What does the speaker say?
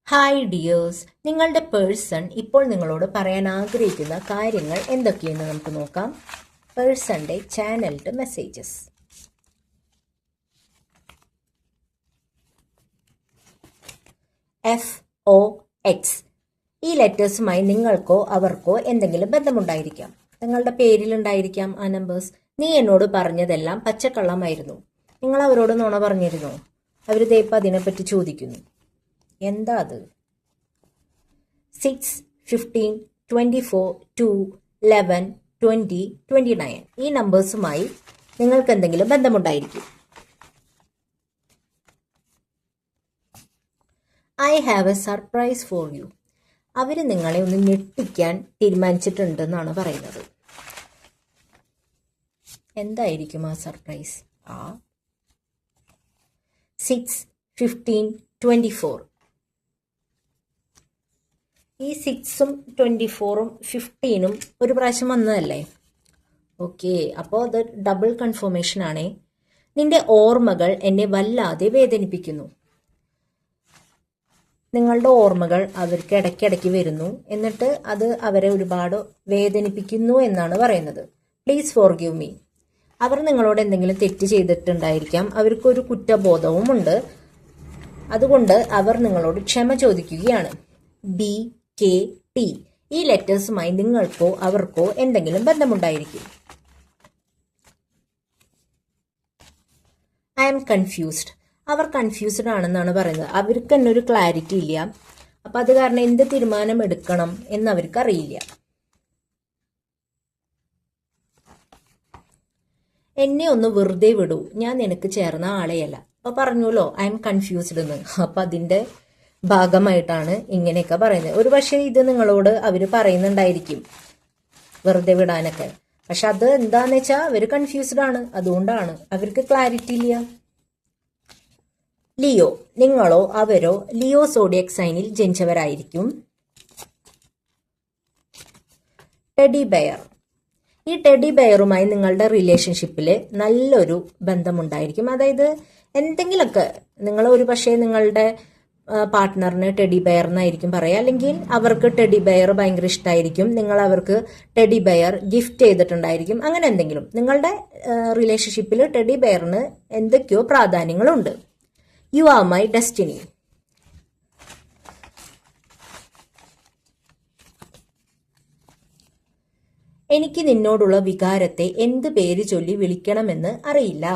Hi dears, നിങ്ങളുടെ person ഇപ്പോൾ നിങ്ങളോട് പറയാൻ ആഗ്രഹിക്കുന്ന കാര്യങ്ങൾ എന്തൊക്കെയെന്ന് നമുക്ക് നോക്കാം. പേഴ്സന്റെ ചാനൽഡ് മെസ്സേജസ്. FOX. ഈ ലെറ്റേഴ്സുമായി നിങ്ങൾക്കോ അവർക്കോ എന്തെങ്കിലും ബന്ധമുണ്ടായിരിക്കാം. നിങ്ങളുടെ പേരിലുണ്ടായിരിക്കാം ആ നമ്പേഴ്സ്. നീ എന്നോട് പറഞ്ഞതെല്ലാം പച്ചക്കള്ളമായിരുന്നു. നിങ്ങൾ അവരോട് നുണ പറഞ്ഞിരുന്നോ? അവർ ഇപ്പം അതിനെപ്പറ്റി ചോദിക്കുന്നു. എന്താ അത്? 6, 15, 24, 2, 11, 20, 29 ഈ നമ്പേഴ്സുമായി നിങ്ങൾക്ക് എന്തെങ്കിലും ബന്ധമുണ്ടായിരിക്കും. I have a surprise for you. അവർ നിങ്ങളെ ഒന്ന് ഞെട്ടിക്കാൻ തീരുമാനിച്ചിട്ടുണ്ടെന്നാണ് പറയുന്നത്. എന്തായിരിക്കും ആ സർപ്രൈസ്? 6, 15, 24. ഈ 6ഉം 24ഉം 15ഉം ഒരു പ്രാവശ്യം വന്നതല്ലേ? ഓക്കെ, അപ്പോൾ അത് ഡബിൾ കൺഫർമേഷൻ ആണേ. നിന്റെ ഓർമ്മകൾ എന്നെ വല്ലാതെ വേദനിപ്പിക്കുന്നു. നിങ്ങളുടെ ഓർമ്മകൾ അവർക്ക് ഇടയ്ക്കിടയ്ക്ക് വരുന്നു, എന്നിട്ട് അത് അവരെ ഒരുപാട് വേദനിപ്പിക്കുന്നു എന്നാണ് പറയുന്നത്. Please forgive me. അവർ നിങ്ങളോട് എന്തെങ്കിലും തെറ്റ് ചെയ്തിട്ടുണ്ടായിരിക്കാം. അവർക്കൊരു കുറ്റബോധവും ഉണ്ട്. അതുകൊണ്ട് അവർ നിങ്ങളോട് ക്ഷമ ചോദിക്കുകയാണ്. BKT. ഈ ലെറ്റേഴ്സുമായി നിങ്ങൾക്കോ അവർക്കോ എന്തെങ്കിലും ബന്ധമുണ്ടായിരിക്കും. I am confused. അവർ കൺഫ്യൂസ്ഡ് ആണെന്നാണ് പറയുന്നത്. അവർക്ക് തന്നെ ഒരു ക്ലാരിറ്റി ഇല്ല. അപ്പൊ അത് കാരണം എന്ത് തീരുമാനം എടുക്കണം എന്ന് അവർക്ക് അറിയില്ല. എന്നെ ഒന്ന് വെറുതെ വിടൂ, ഞാൻ നിനക്ക് ചേർന്ന ആളെയല്ല. അപ്പൊ പറഞ്ഞല്ലോ ഐ ആം കൺഫ്യൂസ്ഡ് എന്ന്. അപ്പൊ അതിന്റെ ഭാഗമായിട്ടാണ് ഇങ്ങനെയൊക്കെ പറയുന്നത്. ഒരു പക്ഷേ ഇത് നിങ്ങളോട് അവര് പറയുന്നുണ്ടായിരിക്കും വെറുതെ വിടാനൊക്കെ. പക്ഷെ അത് എന്താന്ന് വെച്ചാൽ അവര് കൺഫ്യൂസ്ഡ് ആണ്. അതുകൊണ്ടാണ് അവർക്ക് ക്ലാരിറ്റി ഇല്ല. ലിയോ. നിങ്ങളോ അവരോ ലിയോ സോഡിയക് സൈനിൽ ജനിച്ചവരായിരിക്കും. Teddy bear. ഈ ടെഡി ബെയറുമായി നിങ്ങളുടെ റിലേഷൻഷിപ്പിൽ നല്ലൊരു ബന്ധമുണ്ടായിരിക്കും. അതായത് എന്തെങ്കിലുമൊക്കെ നിങ്ങൾ ഒരു പക്ഷേ നിങ്ങളുടെ പാർട്ട്ണറിന് ടെഡി ബെയർ എന്നായിരിക്കും പറയുക, അല്ലെങ്കിൽ അവർക്ക് ടെഡി ബെയർ ഭയങ്കര ഇഷ്ടമായിരിക്കും. നിങ്ങൾ അവർക്ക് ടെഡി ബെയർ ഗിഫ്റ്റ് ചെയ്തിട്ടുണ്ടായിരിക്കും. അങ്ങനെ എന്തെങ്കിലും നിങ്ങളുടെ റിലേഷൻഷിപ്പിൽ ടെഡി ബെയറിന് എന്തൊക്കെയോ പ്രാധാന്യങ്ങളുണ്ട്. You are my destiny. എനിക്ക് നിന്നോടുള്ള വികാരത്തെ എന്ത് പേര് ചൊല്ലി വിളിക്കണമെന്ന് അറിയില്ല.